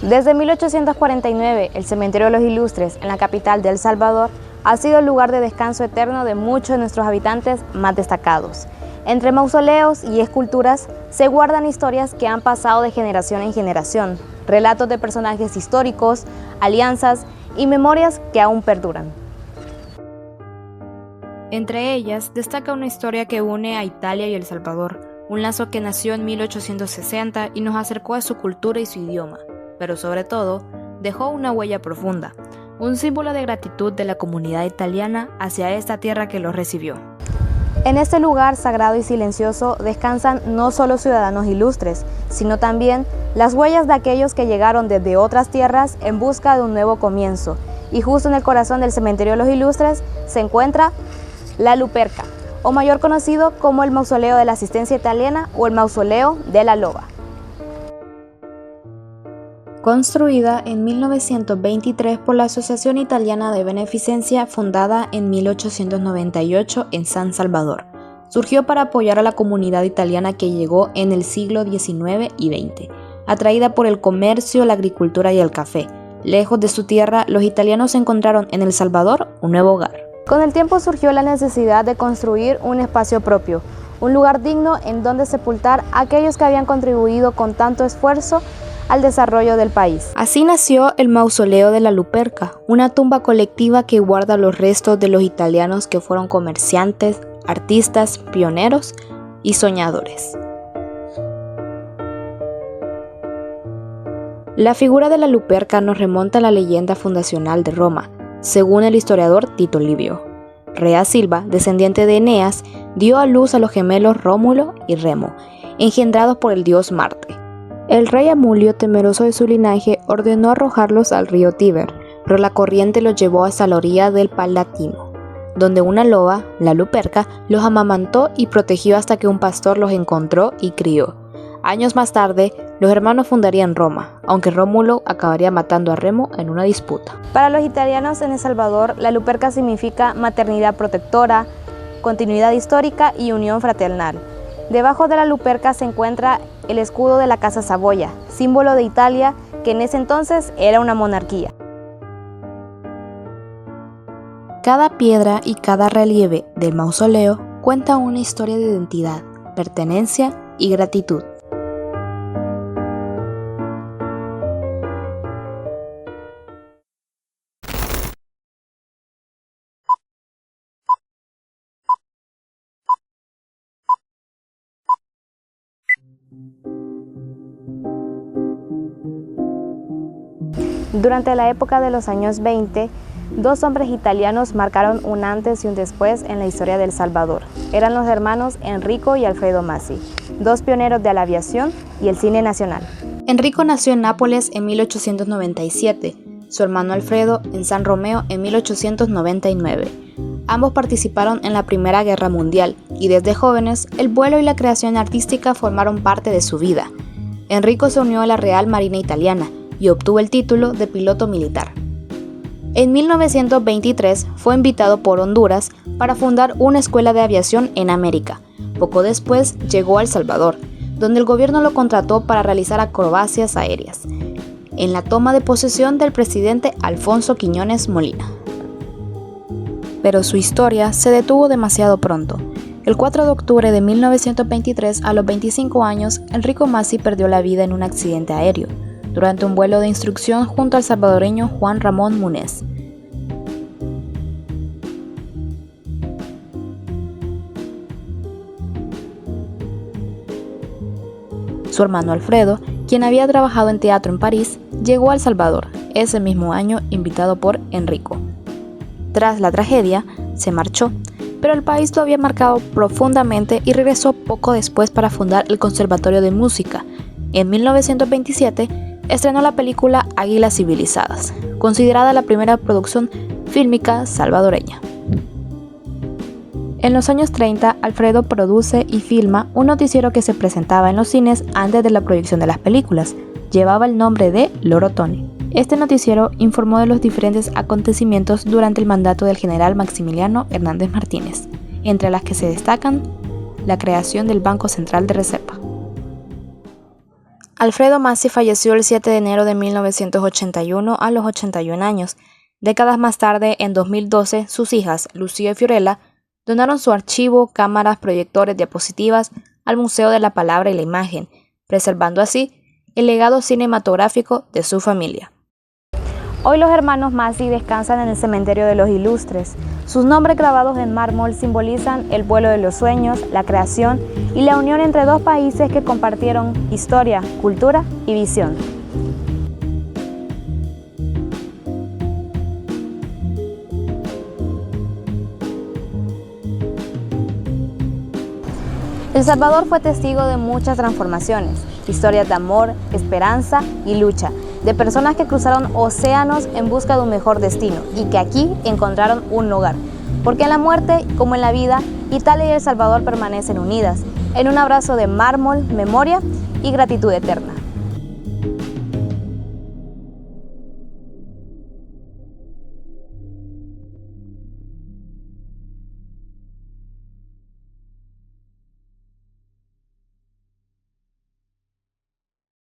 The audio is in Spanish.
Desde 1849, el Cementerio de los Ilustres, en la capital de El Salvador, ha sido el lugar de descanso eterno de muchos de nuestros habitantes más destacados. Entre mausoleos y esculturas se guardan historias que han pasado de generación en generación, relatos de personajes históricos, alianzas y memorias que aún perduran. Entre ellas destaca una historia que une a Italia y El Salvador, un lazo que nació en 1860 y nos acercó a su cultura y su idioma, pero sobre todo dejó una huella profunda, un símbolo de gratitud de la comunidad italiana hacia esta tierra que los recibió. En este lugar sagrado y silencioso descansan no solo ciudadanos ilustres, sino también las huellas de aquellos que llegaron desde otras tierras en busca de un nuevo comienzo. Y justo en el corazón del Cementerio de los Ilustres se encuentra la Luperca, o mayor conocido como el Mausoleo de la Asistencia Italiana o el Mausoleo de la Loba. Construida en 1923 por la Asociación Italiana de Beneficencia, fundada en 1898 en San Salvador. Surgió para apoyar a la comunidad italiana que llegó en el siglo XIX y XX, atraída por el comercio, la agricultura y el café. Lejos de su tierra, los italianos encontraron en El Salvador un nuevo hogar. Con el tiempo surgió la necesidad de construir un espacio propio, un lugar digno en donde sepultar a aquellos que habían contribuido con tanto esfuerzo al desarrollo del país. Así nació el Mausoleo de la Luperca, una tumba colectiva que guarda los restos de los italianos que fueron comerciantes, artistas, pioneros y soñadores. La figura de la Luperca nos remonta a la leyenda fundacional de Roma, según el historiador Tito Livio. Rea Silva, descendiente de Eneas, dio a luz a los gemelos Rómulo y Remo, engendrados por el dios Marte. El rey Amulio, temeroso de su linaje, ordenó arrojarlos al río Tíber, pero la corriente los llevó hasta la orilla del Palatino, donde una loba, la Luperca, los amamantó y protegió hasta que un pastor los encontró y crió. Años más tarde, los hermanos fundarían Roma, aunque Rómulo acabaría matando a Remo en una disputa. Para los italianos en El Salvador, la Luperca significa maternidad protectora, continuidad histórica y unión fraternal. Debajo de la Luperca se encuentra el escudo de la Casa Saboya, símbolo de Italia, que en ese entonces era una monarquía. Cada piedra y cada relieve del mausoleo cuenta una historia de identidad, pertenencia y gratitud. Durante la época de los años 20, dos hombres italianos marcaron un antes y un después en la historia de El Salvador. Eran los hermanos Enrico y Alfredo Massi, dos pioneros de la aviación y el cine nacional. Enrico nació en Nápoles en 1897, su hermano Alfredo en San Romeo en 1899. Ambos participaron en la Primera Guerra Mundial y desde jóvenes el vuelo y la creación artística formaron parte de su vida. Enrico se unió a la Real Marina Italiana y obtuvo el título de piloto militar. En 1923 fue invitado por Honduras para fundar una escuela de aviación en América. Poco después llegó a El Salvador, donde el gobierno lo contrató para realizar acrobacias aéreas, en la toma de posesión del presidente Alfonso Quiñones Molina. Pero su historia se detuvo demasiado pronto. El 4 de octubre de 1923, a los 25 años, Enrico Massi perdió la vida en un accidente aéreo, durante un vuelo de instrucción junto al salvadoreño Juan Ramón Munez. Su hermano Alfredo, quien había trabajado en teatro en París, llegó a El Salvador ese mismo año invitado por Enrico. Tras la tragedia, se marchó, pero el país lo había marcado profundamente y regresó poco después para fundar el Conservatorio de Música. En 1927, estrenó la película Águilas Civilizadas, considerada la primera producción fílmica salvadoreña. En los años 30, Alfredo produce y filma un noticiero que se presentaba en los cines antes de la proyección de las películas. Llevaba el nombre de Loro Tony. Este noticiero informó de los diferentes acontecimientos durante el mandato del general Maximiliano Hernández Martínez, entre las que se destacan la creación del Banco Central de Reserva. Alfredo Massi falleció el 7 de enero de 1981 a los 81 años. Décadas más tarde, en 2012, sus hijas, Lucía y Fiorella, donaron su archivo, cámaras, proyectores, diapositivas al Museo de la Palabra y la Imagen, preservando así el legado cinematográfico de su familia. Hoy los hermanos Massi descansan en el Cementerio de los Ilustres. Sus nombres grabados en mármol simbolizan el vuelo de los sueños, la creación y la unión entre dos países que compartieron historia, cultura y visión. El Salvador fue testigo de muchas transformaciones, historias de amor, esperanza y lucha, de personas que cruzaron océanos en busca de un mejor destino y que aquí encontraron un hogar. Porque en la muerte, como en la vida, Italia y El Salvador permanecen unidas, en un abrazo de mármol, memoria y gratitud eterna.